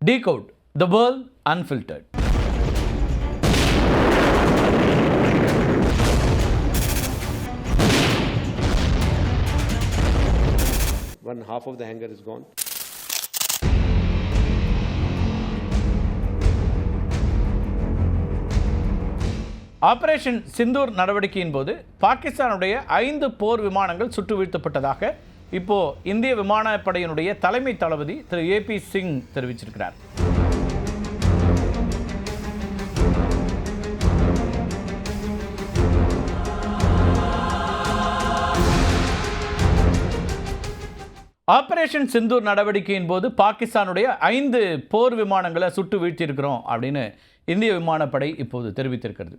Decode the world unfiltered. One half of the hanger is gone. Operation Sindoor நடவடிக்கையின் போது பாகிஸ்தானுடைய 5 போர் விமானங்கள் சுட்டு வீழ்த்தப்பட்டதாக இப்போ இந்திய விமானப்படையினுடைய தலைமை தளபதி திரு ஏபி சிங் தெரிவிச்சிருக்கிறார். ஆபரேஷன் சிந்தூர் நடவடிக்கையின் போது பாகிஸ்தானுடைய 5 போர் விமானங்களை சுட்டு வீழ்த்தியிருக்கிறோம் அப்படின்னு இந்திய விமானப்படை இப்போது தெரிவித்திருக்கிறது.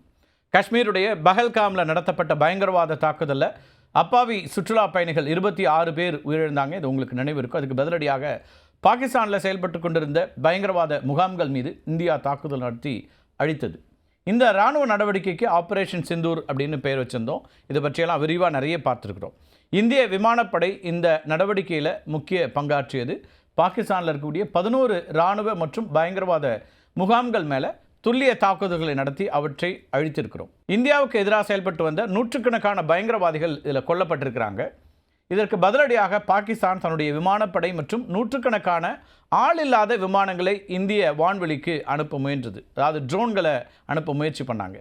காஷ்மீருடைய பஹல்காமில் நடத்தப்பட்ட பயங்கரவாத தாக்குதலில் அப்பாவி சுற்றுலா பயணிகள் 26 பேர் உயிரிழந்தாங்க. இது உங்களுக்கு நினைவு இருக்கும். அதுக்கு பதிலடியாக பாகிஸ்தானில் செயல்பட்டு கொண்டிருந்த பயங்கரவாத முகாம்கள் மீது இந்தியா தாக்குதல் நடத்தி அழித்தது. இந்த இராணுவ நடவடிக்கைக்கு ஆபரேஷன் சிந்தூர் அப்படின்னு பெயர் வச்சிருந்தோம். இதை பற்றியெல்லாம் விரிவாக நிறைய பார்த்துருக்குறோம். இந்திய விமானப்படை இந்த நடவடிக்கையில் முக்கிய பங்காற்றியது. பாகிஸ்தானில் இருக்கக்கூடிய 11 இராணுவ மற்றும் பயங்கரவாத முகாம்கள் மேலே துல்லிய தாக்குதல்களை நடத்தி அவற்றை அழித்திருக்கிறோம். இந்தியாவுக்கு எதிராக செயல்பட்டு வந்த நூற்றுக்கணக்கான பயங்கரவாதிகள் இதில் கொல்லப்பட்டிருக்கிறாங்க. இதற்கு பதிலடியாக பாகிஸ்தான் தன்னுடைய விமானப்படை மற்றும் நூற்றுக்கணக்கான ஆள் இல்லாத விமானங்களை இந்திய வான்வெளிக்கு அனுப்ப முயன்றது. அதாவது ட்ரோன்களை அனுப்ப முயற்சி பண்ணாங்க.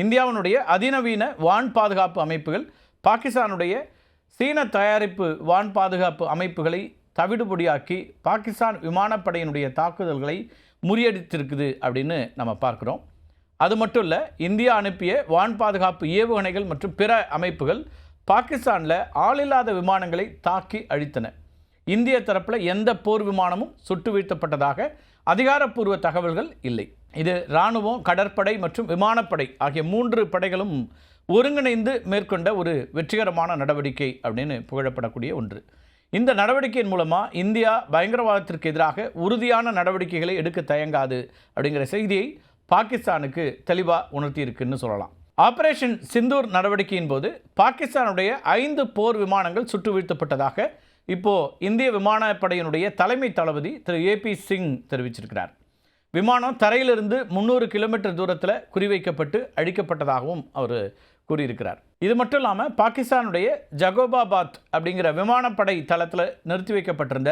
இந்தியாவினுடைய அதிநவீன வான் பாதுகாப்பு அமைப்புகள் பாகிஸ்தானுடைய சீன தயாரிப்பு வான் பாதுகாப்பு அமைப்புகளை தவிடுபொடியாக்கி பாகிஸ்தான் விமானப்படையினுடைய தாக்குதல்களை முறியடித்திருக்குது அப்படின்னு நம்ம பார்க்குறோம். அது மட்டும் இல்லை, இந்தியா அனுப்பிய வான் பாதுகாப்பு ஏவுகணைகள் மற்றும் பிற அமைப்புகள் பாகிஸ்தானில் ஆளில்லாத விமானங்களை தாக்கி அழித்தன. இந்திய தரப்பில் எந்த போர் விமானமும் சுட்டு வீழ்த்தப்பட்டதாக அதிகாரப்பூர்வ தகவல்கள் இல்லை. இது இராணுவம், கடற்படை மற்றும் விமானப்படை ஆகிய 3 படைகளும் ஒருங்கிணைந்து மேற்கொண்ட ஒரு வெற்றிகரமான நடவடிக்கை அப்படின்னு புகழப்படக்கூடிய ஒன்று. இந்த நடவடிக்கையின் மூலமாக இந்தியா பயங்கரவாதத்திற்கு எதிராக உறுதியான நடவடிக்கைகளை எடுக்க தயங்காது அப்படிங்கிற செய்தியை பாகிஸ்தானுக்கு தெளிவாக உணர்த்தியிருக்குன்னு சொல்லலாம். ஆபரேஷன் சிந்தூர் நடவடிக்கையின் போது பாகிஸ்தானுடைய 5 போர் விமானங்கள் சுட்டு வீழ்த்தப்பட்டதாக இப்போது இந்திய விமானப்படையினுடைய தலைமை தளபதி திரு ஏபி சிங் தெரிவிச்சிருக்கிறார். விமானம் தரையிலிருந்து 300 கிலோமீட்டர் தூரத்தில் குறிவைக்கப்பட்டு அழிக்கப்பட்டதாகவும் அவர் கூறியிருக்கிறார். இது மட்டும் இல்லாமல் பாகிஸ்தானுடைய ஜகோபாபாத் அப்படிங்கிற விமானப்படை தளத்தில் நிறுத்தி வைக்கப்பட்டிருந்த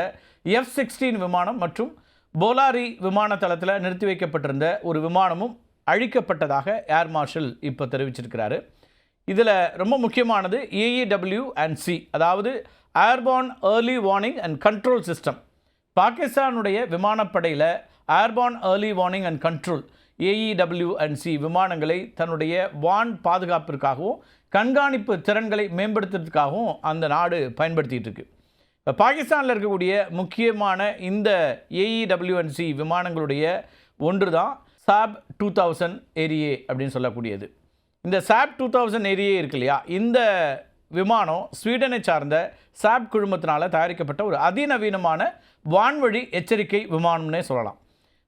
F-16 விமானம் மற்றும் போலாரி விமான தளத்தில் நிறுத்தி வைக்கப்பட்டிருந்த ஒரு விமானமும் அழிக்கப்பட்டதாக ஏர் மார்ஷல் இப்போ தெரிவிச்சிருக்கிறாரு. இதில் ரொம்ப முக்கியமானது AEW&C, அதாவது airborne early warning and control system. பாகிஸ்தானுடைய விமானப்படையில் airborne early warning and control AEW&C விமானங்களை தன்னுடைய வான் பாதுகாப்பிற்காகவும் கண்காணிப்பு திறன்களை மேம்படுத்துறதுக்காகவும் அந்த நாடு பயன்படுத்திகிட்டு இருக்கு. இப்போ பாகிஸ்தானில் இருக்கக்கூடிய முக்கியமான இந்த AEW&C விமானங்களுடைய ஒன்று தான் SAB 2000 ஏரியே அப்படின்னு சொல்லக்கூடியது. இந்த SAB 2000 ஏரியே இருக்கு இல்லையா, இந்த விமானம் ஸ்வீடனை சார்ந்த SAB குழுமத்தினால் தயாரிக்கப்பட்ட ஒரு அதிநவீனமான வான்வழி எச்சரிக்கை விமானம்னே சொல்லலாம்.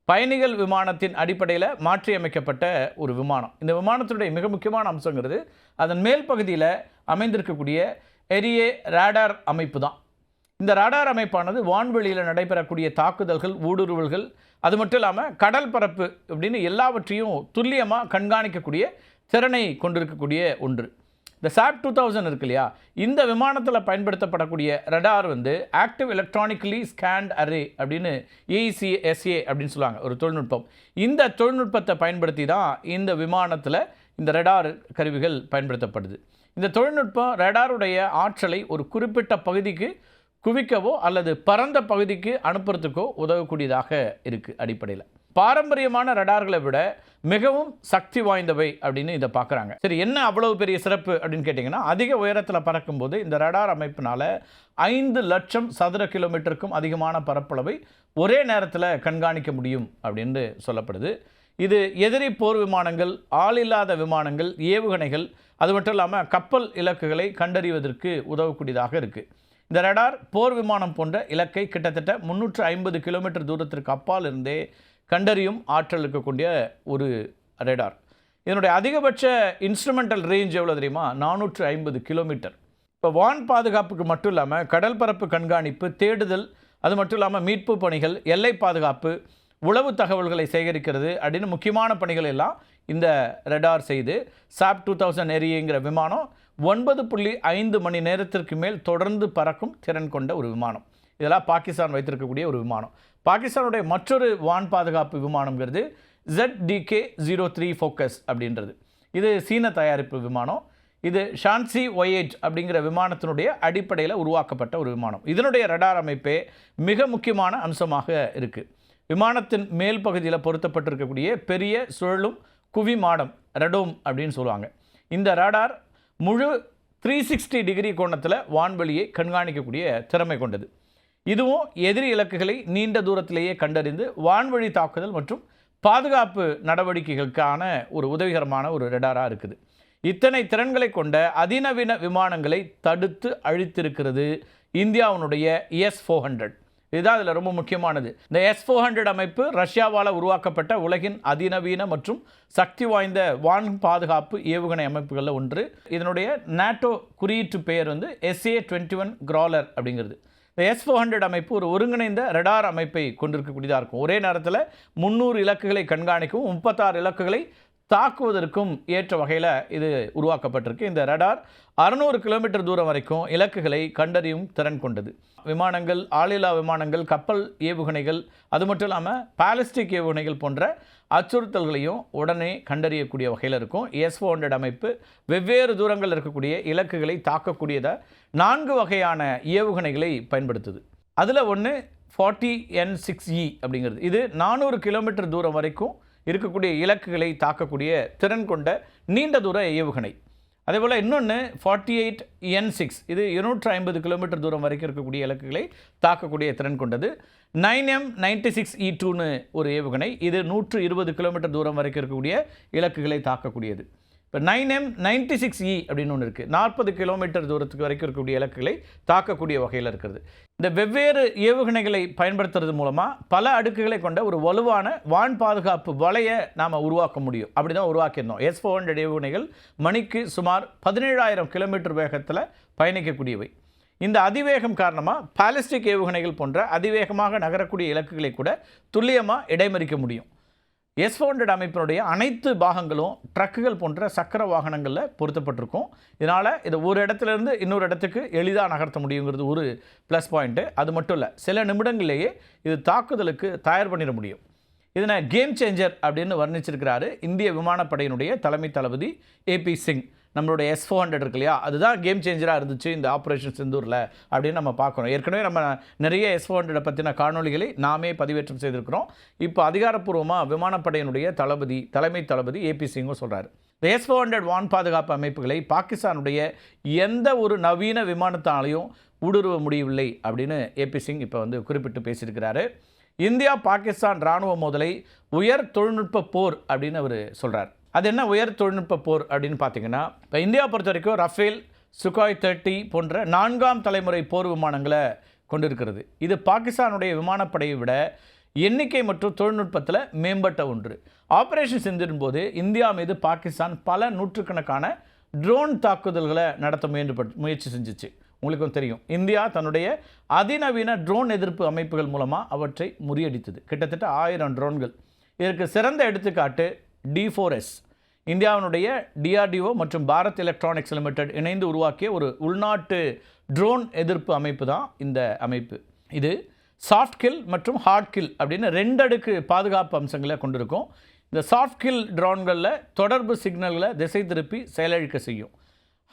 பயணிகள் விமானத்தின் அடிப்படையில் மாற்றியமைக்கப்பட்ட ஒரு விமானம். இந்த விமானத்தினுடைய மிக முக்கியமான அம்சங்கிறது அதன் மேல் பகுதியில் அமைந்திருக்கக்கூடிய ஏரியே ரேடார் அமைப்பு தான். இந்த ரேடார் அமைப்பானது வான்வெளியில் நடைபெறக்கூடிய தாக்குதல்கள், ஊடுருவல்கள், அது மட்டும் இல்லாமல் கடல் பரப்பு அப்படின்னு எல்லாவற்றையும் துல்லியமாக கண்காணிக்கக்கூடிய திறனை கொண்டிருக்கக்கூடிய ஒன்று. இந்த SAB 2000 இருக்கு இல்லையா, இந்த விமானத்தில் பயன்படுத்தப்படக்கூடிய radar active electronically scanned array அப்படின்னு AECSA அப்படின்னு சொல்லுவாங்க, ஒரு தொழில்நுட்பம். இந்த தொழில்நுட்பத்தை பயன்படுத்தி தான் இந்த விமானத்தில் இந்த ரடார் கருவிகள் பயன்படுத்தப்படுது. இந்த தொழில்நுட்பம் ரடாருடைய ஆற்றலை ஒரு குறிப்பிட்ட பகுதிக்கு குவிக்கவோ அல்லது பரந்த பகுதிக்கு அனுப்புறதுக்கோ உதவக்கூடியதாக இருக்குது. அடிப்படையில் பாரம்பரியமான ரடார்களை விட மிகவும் சக்தி வாய்ந்தவை அப்படின்னு இதை பார்க்குறாங்க. சரி, என்ன அவ்வளவு பெரிய சிறப்பு அப்படின்னு கேட்டிங்கன்னா, அதிக உயரத்தில் பறக்கும்போது இந்த ரடார் அமைப்பினால் 5 லட்சம் சதுர கிலோமீட்டருக்கும் அதிகமான பரப்பளவை ஒரே நேரத்தில் கண்காணிக்க முடியும் அப்படின்னு சொல்லப்படுது. இது எதிரி போர் விமானங்கள், ஆள் இல்லாத விமானங்கள், ஏவுகணைகள், அது மட்டும் இல்லாமல் கப்பல் இலக்குகளை கண்டறிவதற்கு உதவக்கூடியதாக இருக்குது. இந்த ரடார் போர் விமானம் போன்ற இலக்கை கிட்டத்தட்ட 350 கிலோமீட்டர் தூரத்திற்கு அப்பால் இருந்தே கண்டறியும் ஆற்றல் இருக்கக்கூடிய ஒரு ரேடார். இதனுடைய அதிகபட்ச இன்ஸ்ட்ருமெண்டல் ரேஞ்ச் எவ்வளோ தெரியுமா? 450 கிலோமீட்டர். இப்போ வான் பாதுகாப்புக்கு மட்டும் இல்லாமல் கடல் பரப்பு கண்காணிப்பு, தேடுதல், அது மட்டும் இல்லாமல் மீட்பு பணிகள், எல்லை பாதுகாப்பு, உளவு தகவல்களை சேகரிக்கிறது அப்படின்னு முக்கியமான பணிகள் எல்லாம் இந்த ரடார் செய்து சாப் 2000 எரிங்கிற விமானம் 9.5 மணி நேரத்திற்கு மேல் தொடர்ந்து பறக்கும் திறன் கொண்ட ஒரு விமானம். இதெல்லாம் பாகிஸ்தான் வைத்திருக்கக்கூடிய ஒரு விமானம். பாகிஸ்தானுடைய மற்றொரு வான் பாதுகாப்பு விமானம்ங்கிறது ZDK-03 ஃபோக்கஸ் அப்படின்றது. இது சீன தயாரிப்பு விமானம். இது ஷான்சி ஒயேஜ் அப்படிங்கிற விமானத்தினுடைய அடிப்படையில் உருவாக்கப்பட்ட ஒரு விமானம். இதனுடைய ரடார் அமைப்பே மிக முக்கியமான அம்சமாக இருக்குது. விமானத்தின் மேல் பகுதியில் பொருத்தப்பட்டிருக்கக்கூடிய பெரிய சுழலும் குவி மாடம் ரடோம் அப்படின்னு சொல்லுவாங்க. இந்த ரடார் முழு 360 டிகிரி கோணத்தில் வான்வெளியை கண்காணிக்கக்கூடிய திறமை கொண்டது. இதுவும் எதிரி இலக்குகளை நீண்ட தூரத்திலேயே கண்டறிந்து வான்வழி தாக்குதல் மற்றும் பாதுகாப்பு நடவடிக்கைகளுக்கான ஒரு உதவிகரமான ஒரு ரடாராக இருக்குது. இத்தனை திறன்களை கொண்ட அதிநவீன விமானங்களை தடுத்து அழித்திருக்கிறது இந்தியாவினுடைய S-400. இதுதான் இதில் ரொம்ப முக்கியமானது. இந்த S-400 அமைப்பு ரஷ்யாவால் உருவாக்கப்பட்ட உலகின் அதிநவீன மற்றும் சக்தி வாய்ந்த வான் பாதுகாப்பு ஏவுகணை அமைப்புகளில் ஒன்று. இதனுடைய NATO குறியீட்டு பெயர் வந்து SA-21 கிராலர் அப்படிங்கிறது. இந்த S-400 அமைப்பு ஒரு ஒருங்கிணைந்த ரடார் அமைப்பை கொண்டிருக்கக்கூடியதாக இருக்கும். ஒரே நேரத்தில் 300 இலக்குகளை கண்காணிக்கவும் 36 இலக்குகளை தாக்குவதற்கும் ஏற்ற வகையில் இது உருவாக்கப்பட்டிருக்கு. இந்த ரடார் 600 கிலோமீட்டர் தூரம் வரைக்கும் இலக்குகளை கண்டறியும் திறன் கொண்டது. விமானங்கள், ஆளில்லா விமானங்கள், கப்பல் ஏவுகணைகள், அது மட்டும் இல்லாமல் பாலிஸ்டிக் ஏவுகணைகள் போன்ற அச்சுறுத்தல்களையும் உடனே கண்டறியக்கூடிய வகையில் இருக்கும். S-400 அமைப்பு வெவ்வேறு தூரங்கள் இருக்கக்கூடிய இலக்குகளை தாக்கக்கூடியதை 4 வகையான ஏவுகணைகளை பயன்படுத்துது. அதில் ஒன்று 40N6E அப்படிங்கிறது. இது 400 கிலோமீட்டர் தூரம் வரைக்கும் இருக்கக்கூடிய இலக்குகளை தாக்கக்கூடிய திறன் கொண்ட நீண்ட தூர ஏவுகணை. அதேபோல் இன்னொன்று 48N6. இது 250 கிலோமீட்டர் தூரம் வரைக்கும் இருக்கக்கூடிய இலக்குகளை தாக்கக்கூடிய திறன் கொண்டது. 9M96E2ன்னு ஒரு ஏவுகணை. இது 120 கிலோமீட்டர் தூரம் வரைக்கும் இருக்கக்கூடிய இலக்குகளை தாக்கக்கூடியது. இப்போ 9M96E அப்படின்னு ஒன்று இருக்குது. 40 கிலோமீட்டர் தூரத்துக்கு வரைக்கும் இருக்கக்கூடிய இலக்குகளை தாக்கக்கூடிய வகையில் இருக்கிறது. இந்த வெவ்வேறு ஏவுகணைகளை பயன்படுத்துறது மூலமாக பல அடுக்குகளை கொண்ட ஒரு வலுவான வான் பாதுகாப்பு வலையை நாம் உருவாக்க முடியும். அப்படி தான் உருவாக்கியிருந்தோம். S-400 ஏவுகணைகள் மணிக்கு சுமார் 17,000 கிலோமீட்டர் வேகத்தில் பயணிக்கக்கூடியவை. இந்த அதிவேகம் காரணமாக பாலிஸ்டிக் ஏவுகணைகள் போன்ற அதிவேகமாக நகரக்கூடிய இலக்குகளை கூட துல்லியமாக இடைமறிக்க முடியும். S-400 அமைப்பினுடைய அனைத்து பாகங்களும் ட்ரக்குகள் போன்ற சக்கர வாகனங்களில் பொருத்தப்பட்டிருக்கும். இதனால் இது ஒரு இடத்துலேருந்து இன்னொரு இடத்துக்கு எளிதாக நகர்த்த முடியுங்கிறது ஒரு ப்ளஸ் பாயிண்ட்டு. அது மட்டும் இல்லை, சில நிமிடங்களிலேயே இது தாக்குதலுக்கு தயார் பண்ணிட முடியும். இதனை கேம் சேஞ்சர் அப்படின்னு வர்ணிச்சிருக்கிறாரு இந்திய விமானப்படையினுடைய தலைமை தளபதி AP சிங். நம்மளுடைய S-400 இருக்கு இல்லையா, அதுதான் கேம் சேஞ்சராக இருந்துச்சு இந்த ஆப்ரேஷன் சிந்தூரில் அப்படின்னு நம்ம பார்க்குறோம். ஏற்கனவே நம்ம நிறைய S-400 பற்றின காணொலிகளை நாமே பதிவேற்றம் செய்திருக்கிறோம். இப்போ அதிகாரப்பூர்வமாக விமானப்படையினுடைய தலைமை தளபதி AP சிங்கும் சொல்கிறார். இந்த S-400 வான் பாதுகாப்பு அமைப்புகளை பாகிஸ்தானுடைய எந்த ஒரு நவீன விமானத்தாலையும் ஊடுருவ முடியவில்லை அப்படின்னு AP சிங் இப்போ வந்து குறிப்பிட்டு பேசியிருக்கிறாரு. இந்தியா பாகிஸ்தான் இராணுவ மோதலை உயர் தொழில்நுட்ப போர் அப்படின்னு அவர் சொல்கிறார். அது என்ன உயர் தொழில்நுட்ப போர் அப்படின்னு பார்த்தீங்கன்னா, இப்போ இந்தியா பொறுத்த வரைக்கும் ரஃபேல், சுகாய் 30 போன்ற 4ஆம் தலைமுறை போர் விமானங்களை கொண்டிருக்கிறது. இது பாகிஸ்தானுடைய விமானப்படையை விட எண்ணிக்கை மற்றும் தொழில்நுட்பத்தில் மேம்பட்ட ஒன்று. ஆப்ரேஷன் சிந்தூரின் போது இந்தியா மீது பாகிஸ்தான் பல நூற்றுக்கணக்கான ட்ரோன் தாக்குதல்களை நடத்த முயற்சி செஞ்சிச்சு. உங்களுக்கும் தெரியும், இந்தியா தன்னுடைய அதிநவீன ட்ரோன் எதிர்ப்பு அமைப்புகள் மூலமாக அவற்றை முறியடித்தது. கிட்டத்தட்ட 1000 ட்ரோன்கள். இதற்கு சிறந்த எடுத்துக்காட்டு D4S. இந்தியாவினுடைய DRDO மற்றும் பாரத் எலக்ட்ரானிக்ஸ் லிமிடெட் இணைந்து உருவாக்கிய ஒரு உள்நாட்டு ட்ரோன் எதிர்ப்பு அமைப்பு தான் இந்த அமைப்பு. இது சாஃப்ட் கில் மற்றும் ஹார்ட் கில் அப்படின்னு 2 அடுக்கு பாதுகாப்பு அம்சங்களை கொண்டிருக்கும். இந்த சாஃப்ட் கில் ட்ரோன்களில் தொடர்பு சிக்னல்களை திசை திருப்பி செயலிழக்க செய்யும்.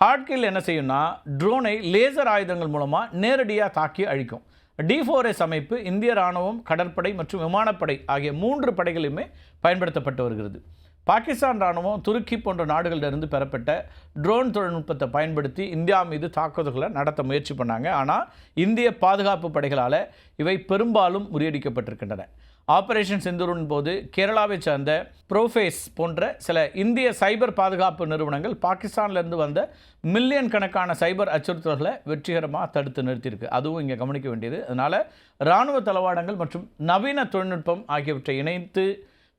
ஹார்ட் கில் என்ன செய்யும்னா ட்ரோனை லேசர் ஆயுதங்கள் மூலமாக நேரடியாக தாக்கி அழிக்கும். D4S அமைப்பு இந்திய இராணுவம், கடற்படை மற்றும் விமானப்படை ஆகிய 3 படைகளுமே பயன்படுத்தப்பட்டு வருகிறது. பாகிஸ்தான் இராணுவம் துருக்கி போன்ற நாடுகளிலிருந்து பெறப்பட்ட ட்ரோன் தொழில்நுட்பத்தை பயன்படுத்தி இந்தியா மீது தாக்குதல்களை நடத்த முயற்சி பண்ணாங்க. ஆனால் இந்திய பாதுகாப்பு படைகளால் இவை பெரும்பாலும் முறியடிக்கப்பட்டிருக்கின்றன. ஆபரேஷன் சிந்தூரின் போது கேரளாவை சேர்ந்த ப்ரோஃபேஸ் போன்ற சில இந்திய சைபர் பாதுகாப்பு நிறுவனங்கள் பாகிஸ்தானிலிருந்து வந்த மில்லியன் கணக்கான சைபர் அச்சுறுத்தல்களை வெற்றிகரமாக தடுத்து நிறுத்தியிருக்கு. அதுவும் இங்கே கவனிக்க வேண்டியது. அதனால் இராணுவ தளவாடங்கள் மற்றும் நவீன தொழில்நுட்பம் ஆகியவற்றை இணைத்து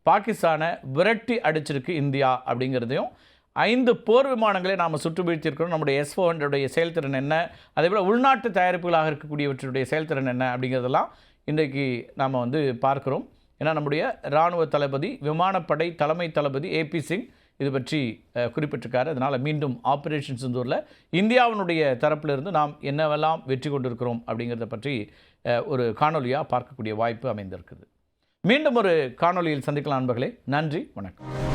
பாகிஸ்தானை விரட்டி அடிச்சிருக்கு இந்தியா அப்படிங்கிறதையும், 5 போர் விமானங்களை நாம் சுட்டு வீழ்த்தியிருக்கிறோம். நம்முடைய S-400 செயல்திறன் என்ன, அதேபோல் உள்நாட்டு தயாரிப்புகளாக இருக்கக்கூடியவற்றுடைய செயல்திறன் என்ன அப்படிங்கிறதெல்லாம் இன்றைக்கு நாம் பார்க்குறோம். ஏன்னா நம்முடைய இராணுவ தளபதி விமானப்படை தலைமை தளபதி ஏபி சிங் இது பற்றி குறிப்பிட்டிருக்காரு. அதனால் மீண்டும் ஆப்ரேஷன் சிந்தூரில் இந்தியாவினுடைய தரப்பிலிருந்து நாம் என்னவெல்லாம் வெற்றி கொண்டிருக்கிறோம் அப்படிங்கிறத பற்றி ஒரு காணொலியாக பார்க்கக்கூடிய வாய்ப்பு அமைந்திருக்குது. மீண்டும் ஒரு காணொலியில் சந்திக்கலாம் நண்பர்களே. நன்றி, வணக்கம்.